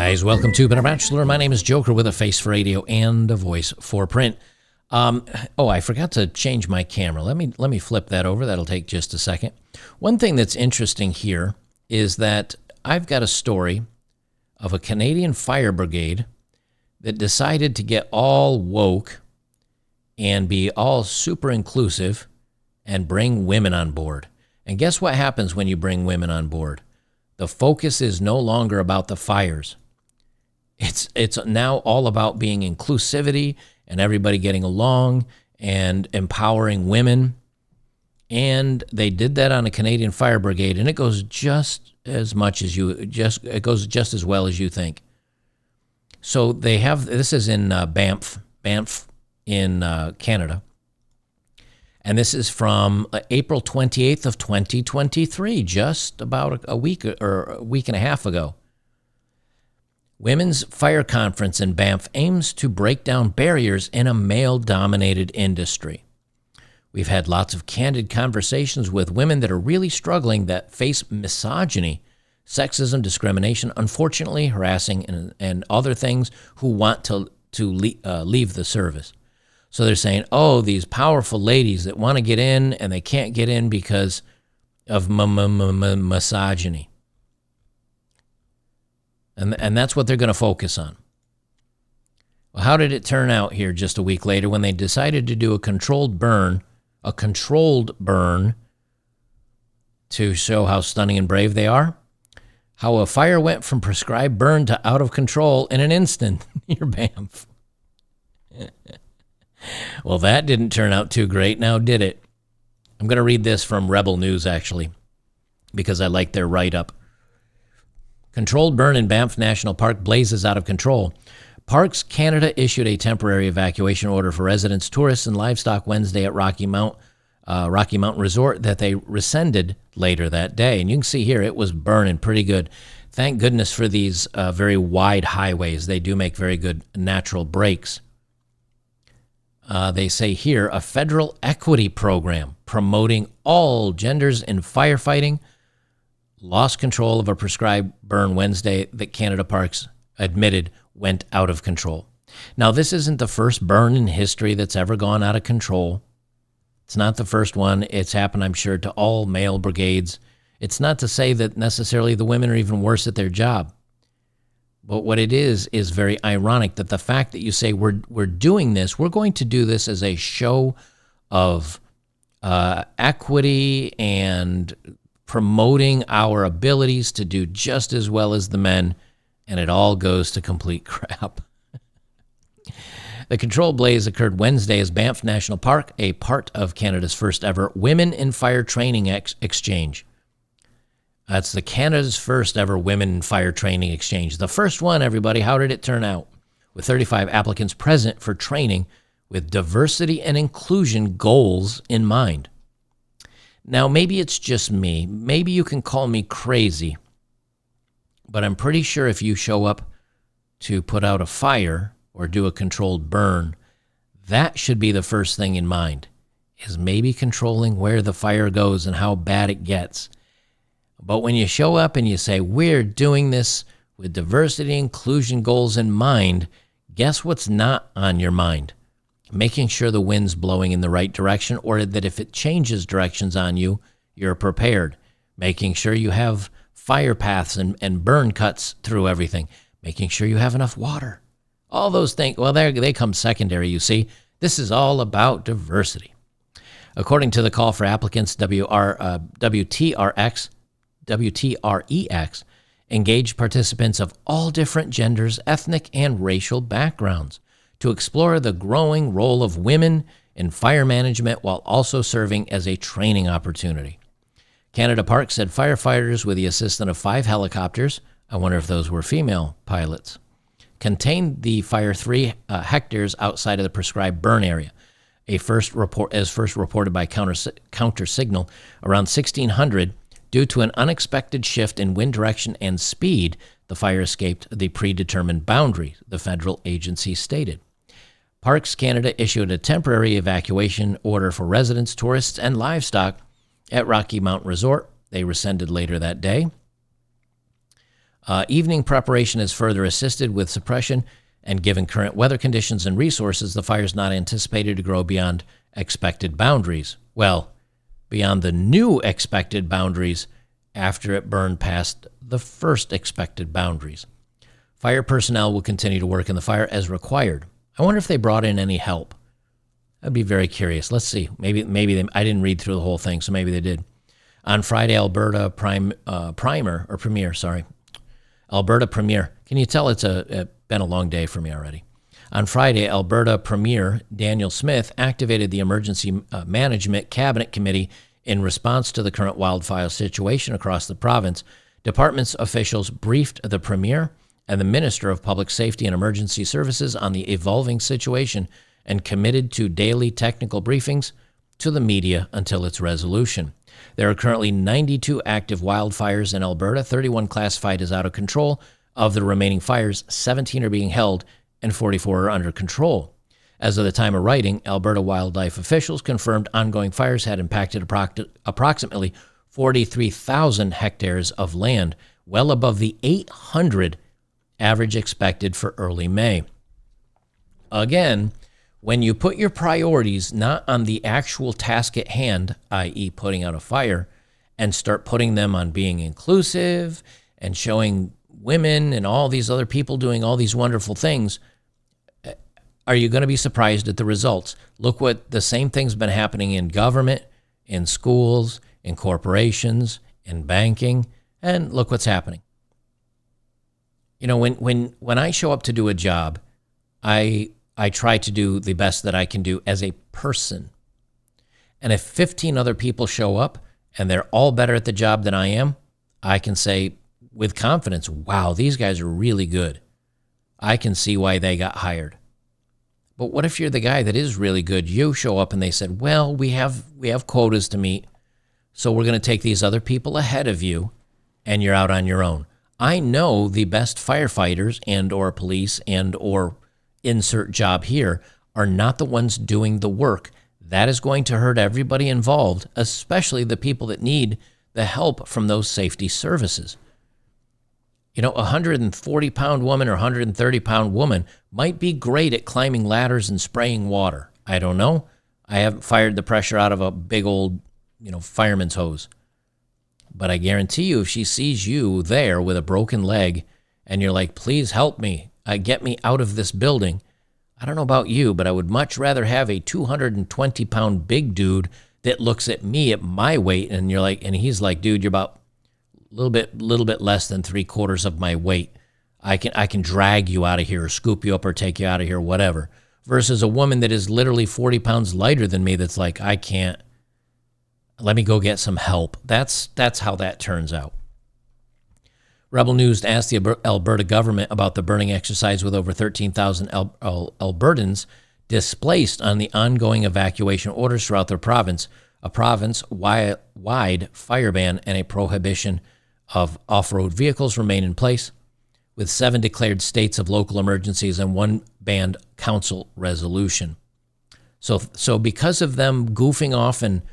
guys, welcome to Bachelor. My name is Joker with a face for radio and a voice for print. I forgot to change my camera. Let me flip that over. That'll take just a second. One thing that's interesting here is that I've got a story of a Canadian fire brigade that decided to get all woke and be all super inclusive and bring women on board. And guess what happens when you bring women on board? The focus is no longer about the fires. It's now all about being inclusivity and everybody getting along and empowering women. And they did that on a Canadian fire brigade, and it goes just as much as it goes just as well as you think. So they have, this is in Banff in Canada. And this is from April 28th of 2023, just about a week or a week and a half ago. Women's Fire Conference in Banff aims to break down barriers in a male-dominated industry. We've had lots of candid conversations with women that are really struggling, that face misogyny, sexism, discrimination, unfortunately harassing, and other things, who want to leave the service. So they're saying, oh, these powerful ladies that want to get in and they can't get in because of misogyny. And that's what they're going to focus on. Well, how did it turn out here just a week later when they decided to do a controlled burn to show how stunning and brave they are? How a fire went from prescribed burn to out of control in an instant near Banff. Well, that didn't turn out too great, now did it? I'm going to read this from Rebel News, actually, because I like their write-up. Controlled burn in Banff National Park blazes out of control. Parks Canada issued a temporary evacuation order for residents, tourists, and livestock Wednesday at Rocky Mountain Resort that they rescinded later that day. And you can see here it was burning pretty good. Thank goodness for these very wide highways. They do make very good natural breaks. They say here, a federal equity program promoting all genders in firefighting lost control of a prescribed burn Wednesday that Canada Parks admitted went out of control. Now, this isn't the first burn in history that's ever gone out of control. It's not the first one. It's happened, I'm sure, to all male brigades. It's not to say that necessarily the women are even worse at their job. But what it is very ironic that the fact that you say we're doing this, we're going to do this as a show of equity and promoting our abilities to do just as well as the men, and it all goes to complete crap. The controlled blaze occurred Wednesday as Banff National Park, a part of Canada's first ever Women in Fire Training Exchange. That's the Canada's first ever Women in Fire Training Exchange. The first one, everybody. How did it turn out? With 35 applicants present for training with diversity and inclusion goals in mind. Now, maybe it's just me. Maybe you can call me crazy. But I'm pretty sure if you show up to put out a fire or do a controlled burn, that should be the first thing in mind, is maybe controlling where the fire goes and how bad it gets. But when you show up and you say, we're doing this with diversity and inclusion goals in mind, guess what's not on your mind? Making sure the wind's blowing in the right direction, or that if it changes directions on you, you're prepared. Making sure you have fire paths and burn cuts through everything. Making sure you have enough water. All those things, well, they come secondary, you see. This is all about diversity. According to the call for applicants, WTREX, engaged participants of all different genders, ethnic, and racial backgrounds to explore the growing role of women in fire management while also serving as a training opportunity. Canada Parks said firefighters, with the assistance of 5 helicopters, I wonder if those were female pilots, contained the fire 3 hectares outside of the prescribed burn area. First reported by Counter Signal around 1600. Due to an unexpected shift in wind direction and speed, the fire escaped the predetermined boundary, the federal agency stated. Parks Canada issued a temporary evacuation order for residents, tourists, and livestock at Rocky Mountain Resort. They rescinded later that day. Evening preparation is further assisted with suppression, and given current weather conditions and resources, the fire is not anticipated to grow beyond expected boundaries. Well, beyond the new expected boundaries after it burned past the first expected boundaries. Fire personnel will continue to work in the fire as required. I wonder if they brought in any help. I'd be very curious. Let's see. Maybe they, I didn't read through the whole thing, so maybe they did. On Friday, Alberta Premier. Alberta Premier. Can you tell it's been a long day for me already? On Friday, Alberta Premier Daniel Smith activated the Emergency Management Cabinet Committee in response to the current wildfire situation across the province. Department's officials briefed the Premier and the Minister of Public Safety and Emergency Services on the evolving situation and committed to daily technical briefings to the media until its resolution. There are currently 92 active wildfires in Alberta, 31 classified as out of control. Of the remaining fires, 17 are being held and 44 are under control. As of the time of writing, Alberta wildlife officials confirmed ongoing fires had impacted approximately 43,000 hectares of land, well above the 800 average expected for early May. Again, when you put your priorities not on the actual task at hand, i.e. putting out a fire, and start putting them on being inclusive and showing women and all these other people doing all these wonderful things, are you going to be surprised at the results? Look what the same thing's been happening in government, in schools, in corporations, in banking, and look what's happening. You know, when I show up to do a job, I try to do the best that I can do as a person. And if 15 other people show up and they're all better at the job than I am, I can say with confidence, wow, these guys are really good. I can see why they got hired. But what if you're the guy that is really good? You show up and they said, well, we have quotas to meet, so we're going to take these other people ahead of you, and you're out on your own. I know the best firefighters and or police and or insert job here are not the ones doing the work. That is going to hurt everybody involved, especially the people that need the help from those safety services. You know, a 140-pound woman or 130-pound woman might be great at climbing ladders and spraying water. I don't know. I haven't fired the pressure out of a big old, fireman's hose. But I guarantee you, if she sees you there with a broken leg and you're like, please help me, get me out of this building. I don't know about you, but I would much rather have a 220-pound big dude that looks at me at my weight and he's like, dude, you're about a little bit less than 3/4 of my weight. I can drag you out of here or scoop you up or take you out of here, whatever. Versus a woman that is literally 40 pounds lighter than me that's like, I can't. Let me go get some help. That's how that turns out. Rebel News asked the Alberta government about the burning exercise with over 13,000 Albertans displaced on the ongoing evacuation orders throughout their province, a province-wide fire ban and a prohibition of off-road vehicles remain in place, with 7 declared states of local emergencies and 1 banned council resolution. So because of them goofing off and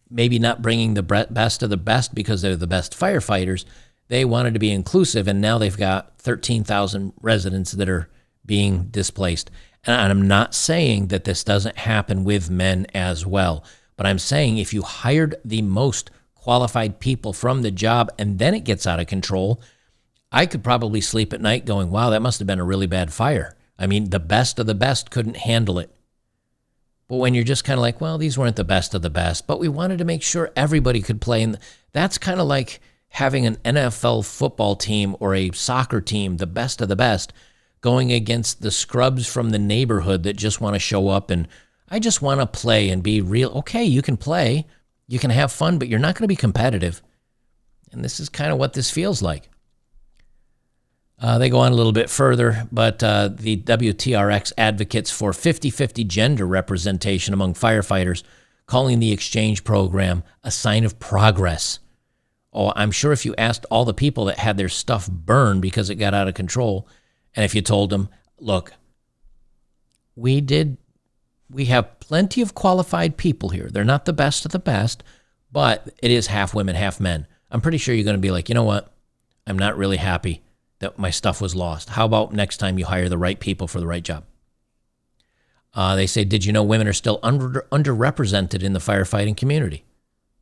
maybe not bringing the best of the best because they're the best firefighters, they wanted to be inclusive, and now they've got 13,000 residents that are being displaced. And I'm not saying that this doesn't happen with men as well, but I'm saying if you hired the most qualified people from the job and then it gets out of control, I could probably sleep at night going, wow, that must have been a really bad fire. I mean, the best of the best couldn't handle it. But when you're just kind of like, well, these weren't the best of the best, but we wanted to make sure everybody could play. And that's kind of like having an NFL football team or a soccer team, the best of the best, going against the scrubs from the neighborhood that just want to show up and I just want to play and be real. Okay, you can play, you can have fun, but you're not going to be competitive. And this is kind of what this feels like. They go on a little bit further, but the WTRX advocates for 50-50 gender representation among firefighters, calling the exchange program a sign of progress. Oh, I'm sure if you asked all the people that had their stuff burned because it got out of control, and if you told them, look, we have plenty of qualified people here. They're not the best of the best, but it is half women, half men. I'm pretty sure you're going to be like, you know what? I'm not really happy that my stuff was lost. How about next time you hire the right people for the right job? They say, did you know women are still underrepresented in the firefighting community?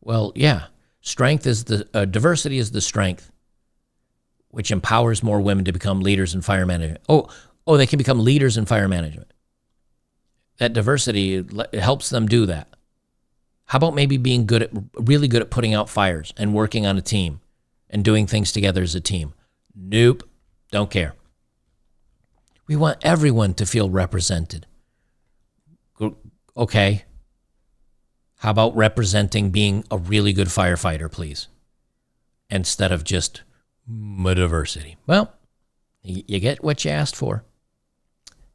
Well, yeah. Diversity is the strength, which empowers more women to become leaders in fire management. Oh, they can become leaders in fire management. That diversity helps them do that. How about maybe being really good at putting out fires and working on a team and doing things together as a team? Nope, don't care. We want everyone to feel represented. Okay. How about representing being a really good firefighter, please? Instead of just diversity. Well, you get what you asked for.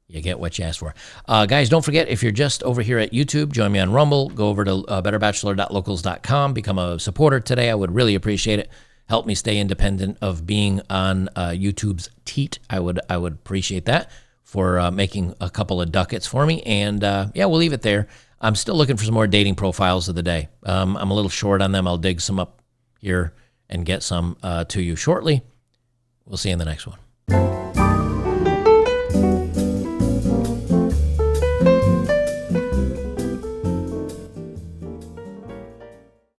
You get what you asked for. Guys, don't forget, if you're just over here at YouTube, join me on Rumble. Go over to betterbachelor.locals.com. Become a supporter today. I would really appreciate it. Help me stay independent of being on YouTube's teat. I would appreciate that for making a couple of ducats for me. And yeah, we'll leave it there. I'm still looking for some more dating profiles of the day. I'm a little short on them. I'll dig some up here and get some to you shortly. We'll see you in the next one.